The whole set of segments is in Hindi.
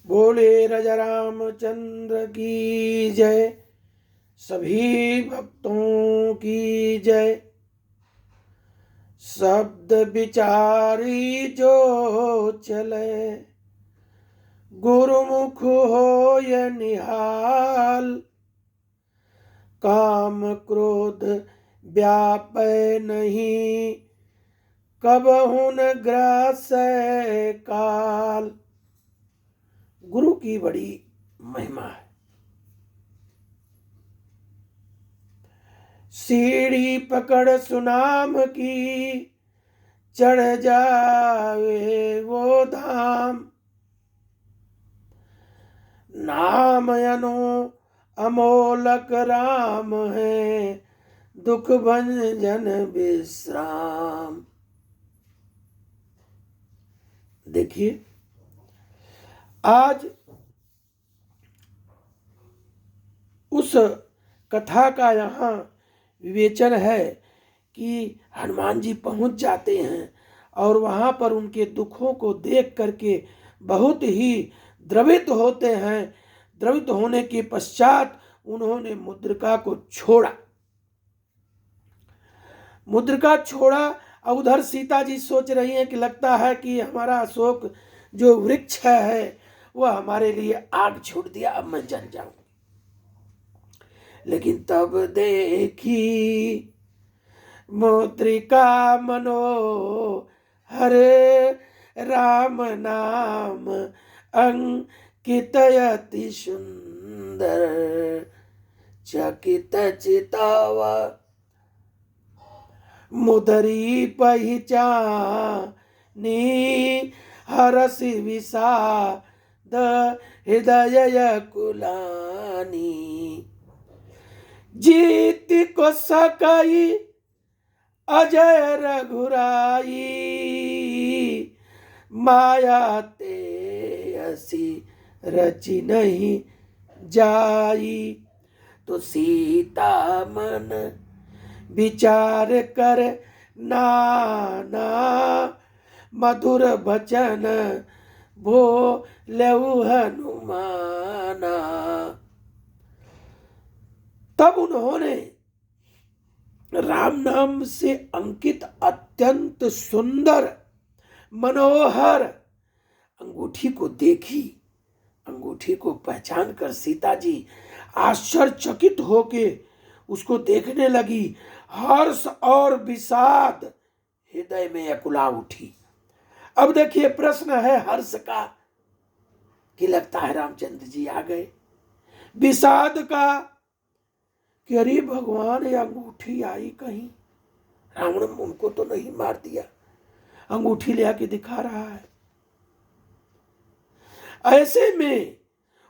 बोले राजा रामचंद्र की जय। सभी भक्तों की जय। शब्द विचारी जो चले, गुरुमुख होय निहाल। काम क्रोध व्यापै नहीं, कबहु न ग्रासै काल। गुरु की बड़ी महिमा है। सीढ़ी पकड़ सुनाम की, चढ़ जावे वो धाम। नाम अनु अमोलक राम है, दुख भंजन विश्राम। देखिए, आज उस कथा का यहाँ विवेचन है कि हनुमान जी पहुंच जाते हैं और वहां पर उनके दुखों को देख करके बहुत ही द्रवित होते हैं। द्रवित होने के पश्चात उन्होंने मुद्रिका को छोड़ा। मुद्रिका छोड़ा और उधर सीता जी सोच रही हैं कि लगता है कि हमारा अशोक जो वृक्ष है वह हमारे लिए आग छोड़ दिया, अब मैं जल जाऊं। लेकिन तब देखी मुद्रिका मनोहर, राम नाम अंकित अति सुंदर। चकित चितावा मुदरी पहिचानी, हरसि विषाद हृदय कुलानी। जीत को सकई अजय रघुराई, माया ते असी रची नहीं जाई। तो सीता मन विचार कर नाना, मधुर बचन बोलेउ हनुमाना। तब उन्होंने राम नाम से अंकित अत्यंत सुंदर मनोहर अंगूठी को देखी। अंगूठी को पहचान कर सीता जी आश्चर्यचकित होके उसको देखने लगी। हर्ष और विषाद हृदय में अकुला उठी। अब देखिए, प्रश्न है हर्ष का कि लगता है रामचंद्र जी आ गए। विषाद का कि अरे भगवान, ये अंगूठी आई कहीं, रावण उनको तो नहीं मार दिया। अंगूठी ले आके दिखा रहा है। ऐसे में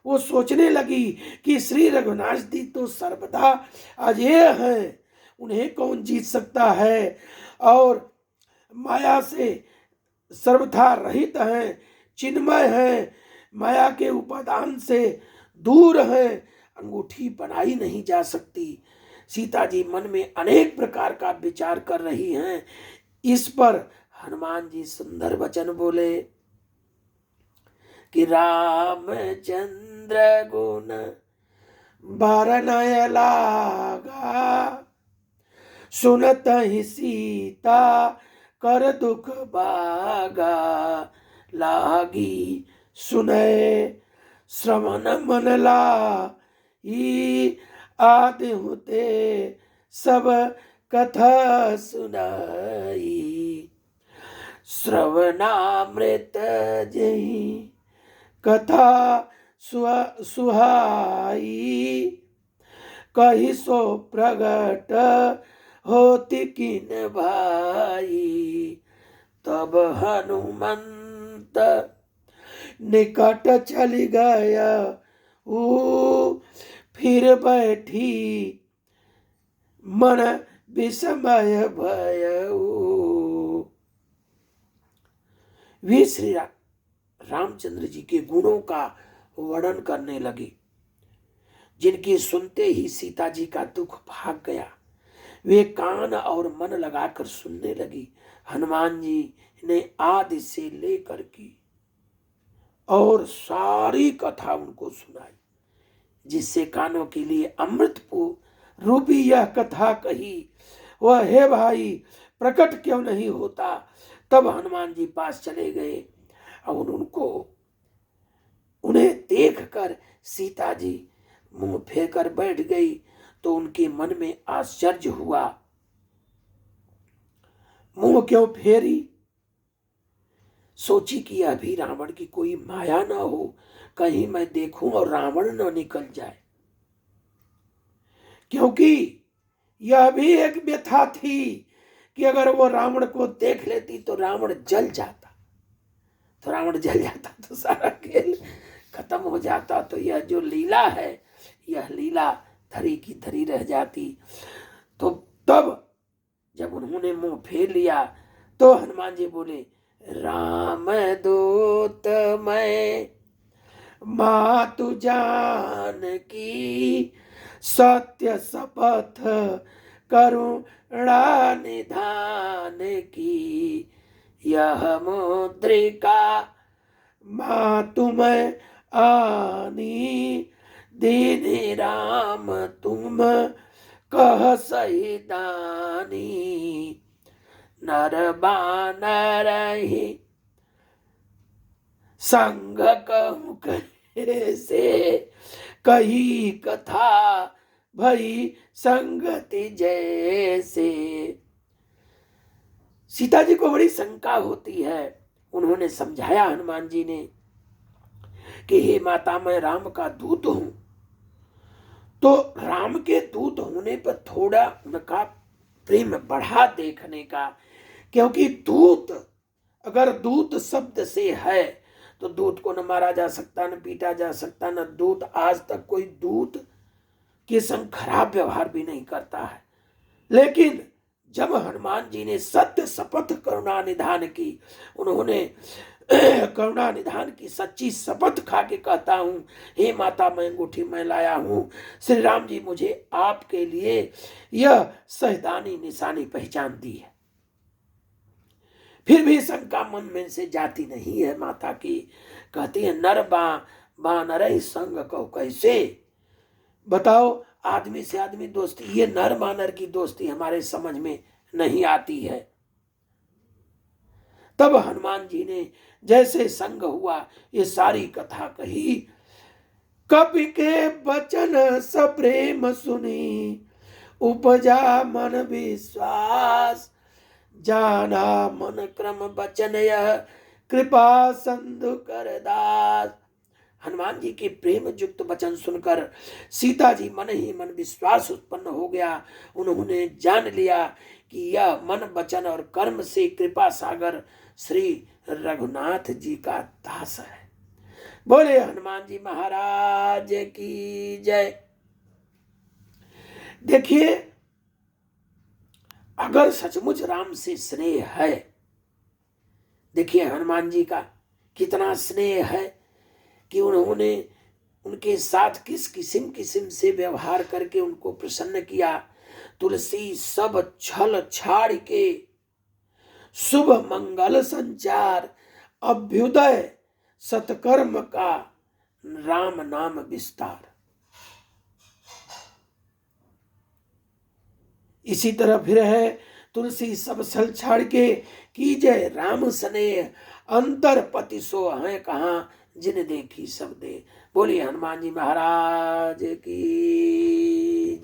वो सोचने लगी कि श्री रघुनाथ जी तो सर्वदा अजेय हैं, उन्हें कौन जीत सकता है, और माया से सर्वथा रहित हैं, चिन्मय हैं, माया के उपादान से दूर हैं, अंगूठी बनाई नहीं जा सकती। सीता जी मन में अनेक प्रकार का विचार कर रही हैं। इस पर हनुमान जी सुंदर वचन बोले कि रामचंद्र गुण बरनय लागा, सुनत ही सीता कर दुख बागा। लागी सुनय श्रवण मन लाई, आदि होते सब कथा सुनाई। श्रवणामृत जही कथा सुहाई, कही सो प्रगट होती किन भाई। तब हनुमंत निकट चली गया, फिर बैठी मन विस्मय भयऊ। वे श्री रामचंद्र जी के गुणों का वर्णन करने लगी, जिनकी सुनते ही सीता जी का दुख भाग गया। वे कान और मन लगाकर सुनने लगी। हनुमान जी ने आदि से लेकर की और सारी कथा उनको सुनाई, जिससे कानों के लिए अमृत रूपी यह कथा कही। वह हे भाई प्रकट क्यों नहीं होता। तब हनुमान जी पास चले गए और उन्हें देखकर सीता जी मुंह फेर कर बैठ गई, तो उनके मन में आश्चर्य हुआ। मुंह क्यों फेरी? सोची कि अभी रावण की कोई माया ना हो, कहीं मैं देखूं और रावण न निकल जाए, क्योंकि यह भी एक व्यथा थी कि अगर वो रावण को देख लेती तो रावण जल जाता, तो सारा खेल खत्म हो जाता, तो यह जो लीला है यह लीला धरी की धरी रह जाती। तो तब जब उन्होंने मुंह फेर लिया तो हनुमान जी बोले, राम दूत मैं मातु जान की, सत्य शपथ करुणा निधान की, यह मुद्रिका मातु मैं आनी, दीन राम तुम कह सही दानी, नर बानर ही संग कहूँ कैसे, कही कथा भई संगति जैसे। सीता जी को बड़ी शंका होती है। उन्होंने समझाया हनुमान जी ने कि हे माता मैं राम का दूत हूं। तो राम के दूत होने पर थोड़ा उनका प्रेम बढ़ा देखने का, क्योंकि दूत अगर दूत शब्द से है तो दूत को न मारा जा सकता, न पीटा जा सकता, न दूत आज तक कोई दूत के संग खराब व्यवहार भी नहीं करता है। लेकिन जब हनुमान जी ने सत्य शपथ करुणा निधान की, उन्होंने करुणा निधान की सच्ची शपथ खा के कहता हूं, हे माता मैं अंगूठी में लाया हूं, श्री राम जी मुझे आपके लिए यह सहदानी निशानी पहचान दी है। फिर भी शंका मन में से जाती नहीं है माता की। कहती है नर बानर संग कहो कैसे। बताओ आदमी से आदमी दोस्ती, ये नर बानर की दोस्ती हमारे समझ में नहीं आती है। तब हनुमान जी ने जैसे संग हुआ ये सारी कथा कही। कपि के बचन सप्रेम सुनी, उपजा मन विश्वास, जाना मन क्रम बचन यह, कृपा संधु कर दास। हनुमान जी के प्रेम युक्त वचन सुनकर सीता जी मन ही मन विश्वास उत्पन्न हो गया। उन्होंने जान लिया कि यह मन वचन और कर्म से कृपा सागर श्री रघुनाथ जी का दास है। बोले हनुमान जी महाराज की जय। देखिए अगर सचमुच राम से स्नेह है, देखिए हनुमान जी का कितना स्नेह है कि उन्होंने उनके साथ किस किस्म से व्यवहार करके उनको प्रसन्न किया। तुलसी सब छल छाड़ के शुभ मंगल संचार, अभ्युदय सत्कर्म का राम नाम विस्तार। इसी तरह फिर है तुलसी सब छल छाड़ के कीजय राम स्नेह, अंतर पति सो हैं कहाँ, जिन देखी सब दे। बोलिए हनुमान जी महाराज की